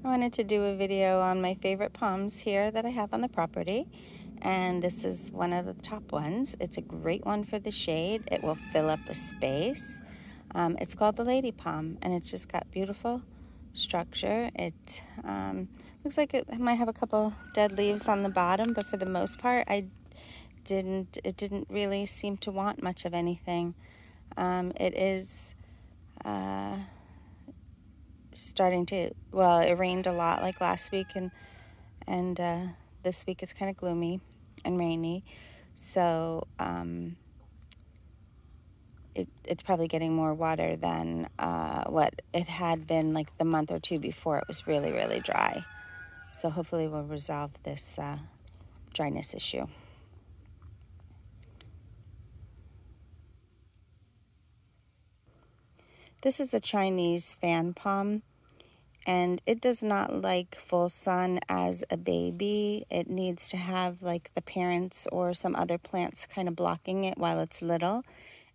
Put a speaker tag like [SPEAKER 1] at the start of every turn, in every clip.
[SPEAKER 1] I wanted to do a video on my favorite palms here that I have on the property, and this is one of the top ones. It's a great one for the shade. It will fill up a space. It's called the lady palm, and it's just got beautiful structure. It looks like it might have a couple dead leaves on the bottom, but for the most part it didn't really seem to want much of anything. It is starting to, well, it rained a lot like last week, and this week it's kind of gloomy and rainy, so it's probably getting more water than what it had been like the month or two before. It was really, really dry, so hopefully we'll resolve this dryness issue. This is a Chinese fan palm, and it does not like full sun as a baby. It needs to have like the parents or some other plants kind of blocking it while it's little,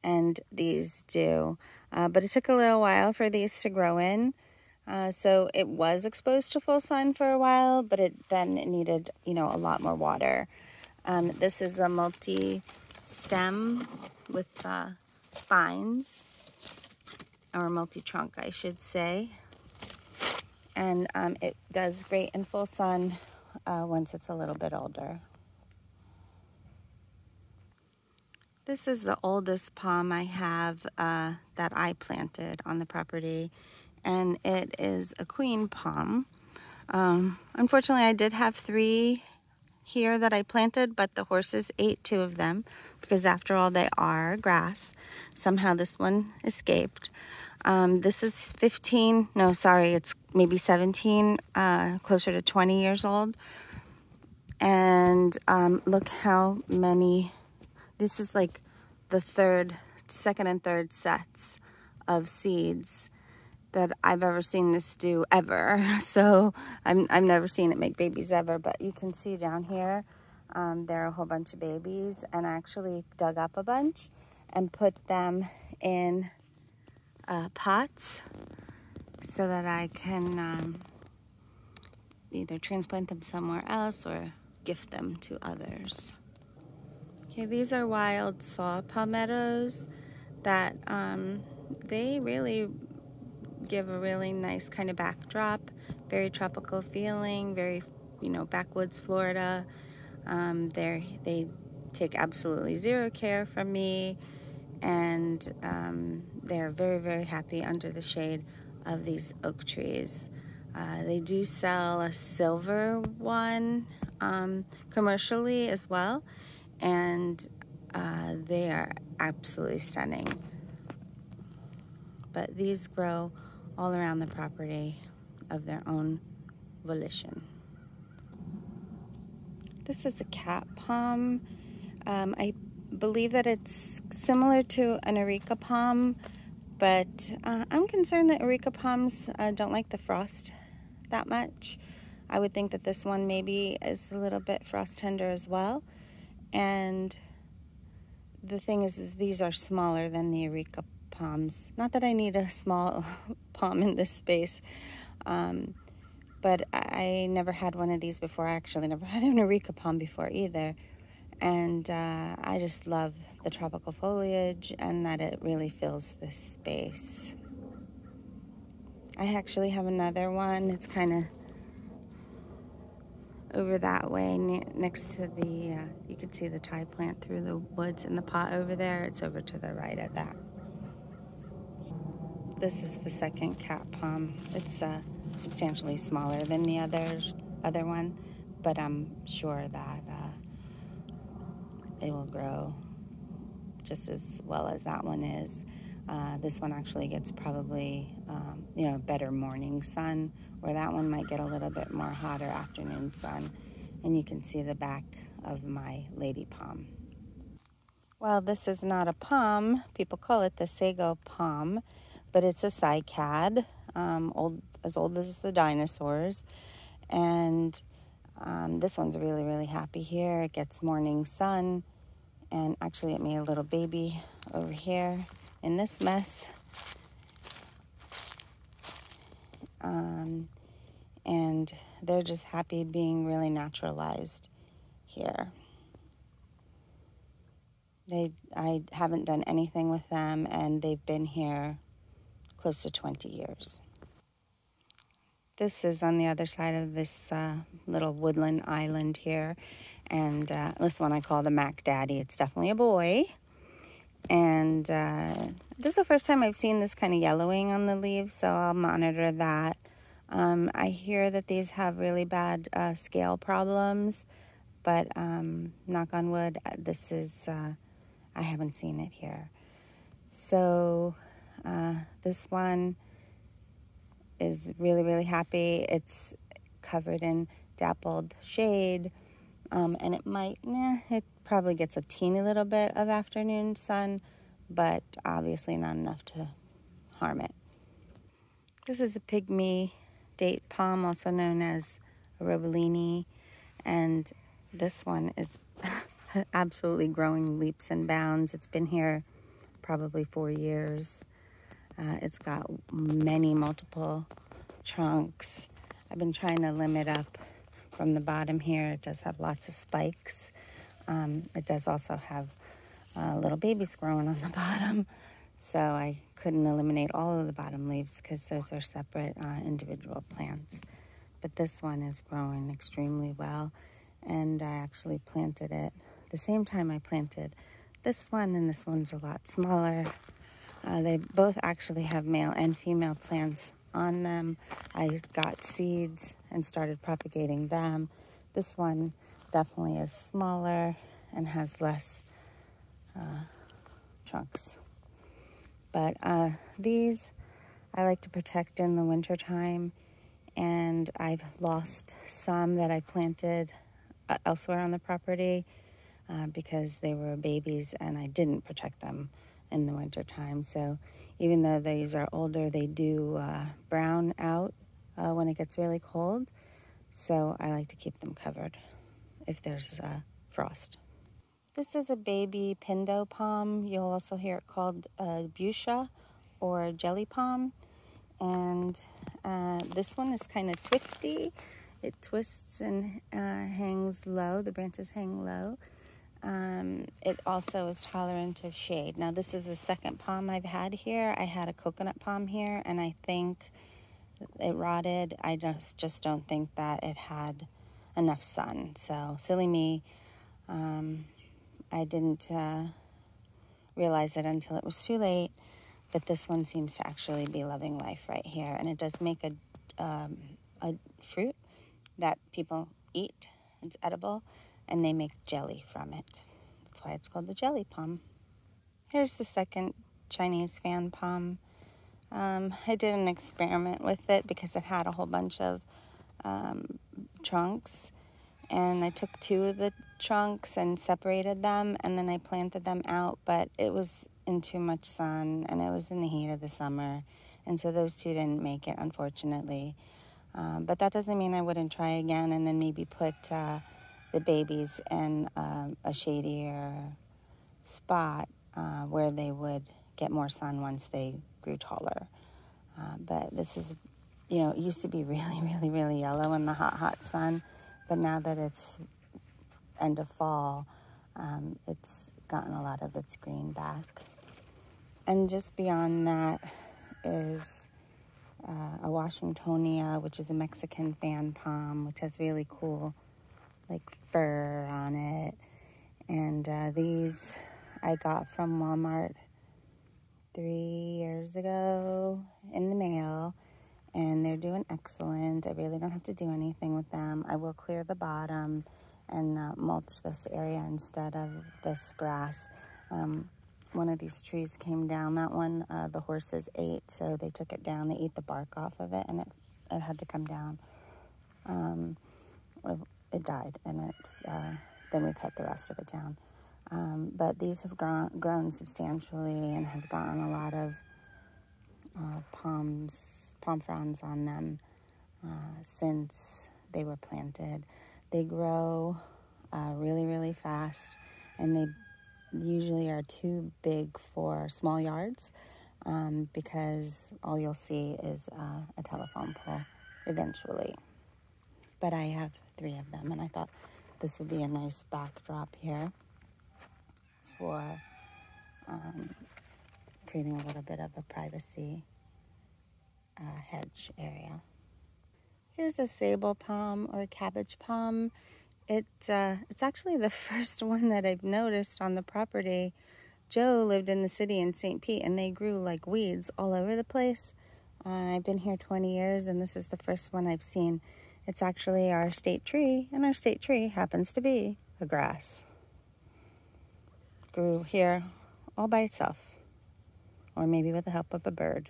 [SPEAKER 1] and these do. But it took a little while for these to grow in. So it was exposed to full sun for a while, but it needed, a lot more water. This is a multi-stem with spines, or multi-trunk, I should say. And it does great in full sun once it's a little bit older. This is the oldest palm I have that I planted on the property, and it is a queen palm. Unfortunately, I did have 3 here that I planted, but the horses ate 2 of them because after all, they are grass. Somehow this one escaped. This is it's maybe 17, closer to 20 years old. And look how many, this is like the second and third sets of seeds that I've ever seen this do ever. So I've never seen it make babies ever, but you can see down here, there are a whole bunch of babies, and I actually dug up a bunch and put them in pots so that I can either transplant them somewhere else or gift them to others. Okay, these are wild saw palmettos that they really give a really nice kind of backdrop, very tropical feeling, very, backwoods Florida. They take absolutely zero care from me, and they're very, very happy under the shade of these oak trees. They do sell a silver one commercially as well, and they are absolutely stunning. But these grow all around the property of their own volition. This is a cat palm. I believe that it's similar to an areca palm, but I'm concerned that areca palms don't like the frost that much. I would think that this one maybe is a little bit frost tender as well. And the thing is these are smaller than the areca palms. Not that I need a small palm in this space, but I never had one of these before. I actually never had an areca palm before either. And I just love the tropical foliage and that it really fills this space. I actually have another one. It's kind of over that way next to the, you can see the Thai plant through the woods in the pot over there. It's over to the right of that. This is the second cat palm. It's substantially smaller than the other one, but I'm sure that it will grow just as well as that one is. This one actually gets probably, better morning sun, where that one might get a little bit more hotter afternoon sun. And you can see the back of my lady palm. Well, this is not a palm. People call it the sago palm, but it's a cycad, as old as the dinosaurs. And this one's really, really happy here. It gets morning sun. And actually it made a little baby over here in this mess. and they're just happy being really naturalized here. I haven't done anything with them, and they've been here close to 20 years. This is on the other side of this little woodland island here, and this one I call the Mac Daddy. It's definitely a boy, and this is the first time I've seen this kind of yellowing on the leaves, so I'll monitor that. I hear that these have really bad scale problems, but knock on wood, I haven't seen it here. So this one is really, really happy. It's covered in dappled shade, and it probably gets a teeny little bit of afternoon sun, but obviously not enough to harm it. This is a pygmy date palm, also known as a roebellini, and this one is absolutely growing leaps and bounds. It's been here probably 4 years. It's got multiple trunks. I've been trying to limb it up from the bottom here. It does have lots of spikes. It does also have little babies growing on the bottom, so I couldn't eliminate all of the bottom leaves because those are separate individual plants. But this one is growing extremely well, and I actually planted it the same time I planted this one, and this one's a lot smaller. They both actually have male and female plants on them. I got seeds and started propagating them. This one definitely is smaller and has less trunks. But these I like to protect in the wintertime, and I've lost some that I planted elsewhere on the property because they were babies and I didn't protect them in the wintertime. So even though these are older, they do brown out when it gets really cold. So I like to keep them covered if there's frost. This is a baby pindo palm. You'll also hear it called butia or jelly palm. And this one is kind of twisty. It twists and hangs low. The branches hang low. It also is tolerant of shade. Now, this is the second palm I've had here. I had a coconut palm here, and I think it rotted. I just don't think that it had enough sun. So, silly me. I didn't realize it until it was too late, but this one seems to actually be loving life right here. And it does make a fruit that people eat. It's edible, and they make jelly from it. That's why it's called the jelly palm. Here's the second Chinese fan palm. I did an experiment with it because it had a whole bunch of trunks, and I took 2 of the trunks and separated them, and then I planted them out, but it was in too much sun, and it was in the heat of the summer, and so those 2 didn't make it, unfortunately. But that doesn't mean I wouldn't try again and then maybe put the babies in a shadier spot where they would get more sun once they grew taller. But this is, it used to be really, really, really yellow in the hot, hot sun. But now that it's end of fall, it's gotten a lot of its green back. And just beyond that is a washingtonia, which is a Mexican fan palm, which has really cool, fur on it. And these I got from Walmart 3 years ago in the mail, and they're doing excellent. I really don't have to do anything with them. I will clear the bottom and mulch this area instead of this grass. One of these trees came down. That one the horses ate, so they took it down. They ate the bark off of it, and it had to come down. It died, and then we cut the rest of it down. But these have grown substantially and have gotten a lot of palm fronds on them since they were planted. They grow really, really fast, and they usually are too big for small yards because all you'll see is a telephone pole eventually. but I have 3 of them, and I thought this would be a nice backdrop here for creating a little bit of a privacy hedge area. Here's a sable palm or a cabbage palm. It's actually the first one that I've noticed on the property. Joe lived in the city in St. Pete, and they grew like weeds all over the place. I've been here 20 years, and this is the first one I've seen. It's actually our state tree, and our state tree happens to be a grass. Grew here all by itself, or maybe with the help of a bird.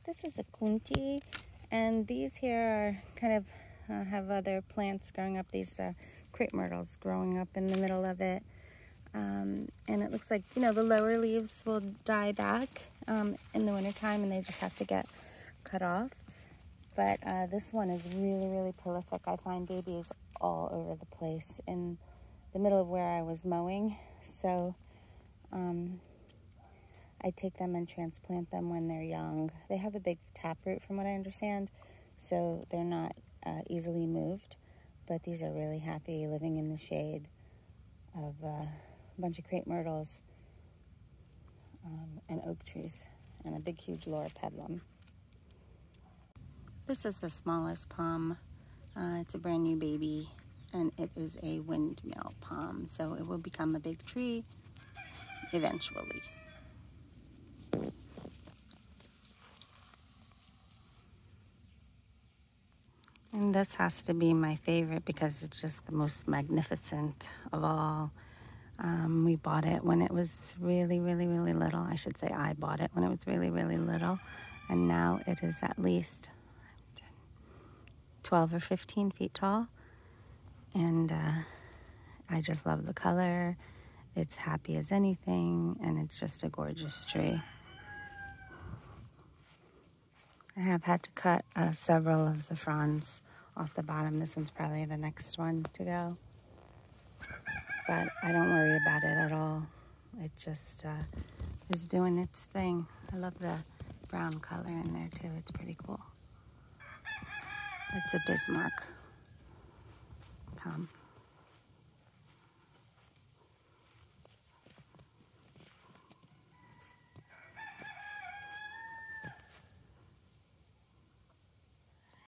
[SPEAKER 1] This is a kunti, and these here are kind of have other plants growing up. These crepe myrtles growing up in the middle of it. And it looks like, the lower leaves will die back in the wintertime, and they just have to get cut off. But this one is really, really prolific. I find babies all over the place in the middle of where I was mowing. So I take them and transplant them when they're young. They have a big taproot from what I understand, so they're not easily moved. But these are really happy living in the shade of a bunch of crepe myrtles and oak trees and a big, huge loropetalum. This is the smallest palm. It's a brand new baby, and it is a windmill palm, so it will become a big tree eventually. And this has to be my favorite because it's just the most magnificent of all. We bought it when it was really, really, really little. I should say I bought it when it was really, really little. And now it is at least 12 or 15 feet tall. And I just love the color. It's happy as anything, and it's just a gorgeous tree. I have had to cut several of the fronds off the bottom. This one's probably the next one to go. But I don't worry about it at all. It just is doing its thing. I love the brown color in there too. It's pretty cool. It's a Bismarck palm.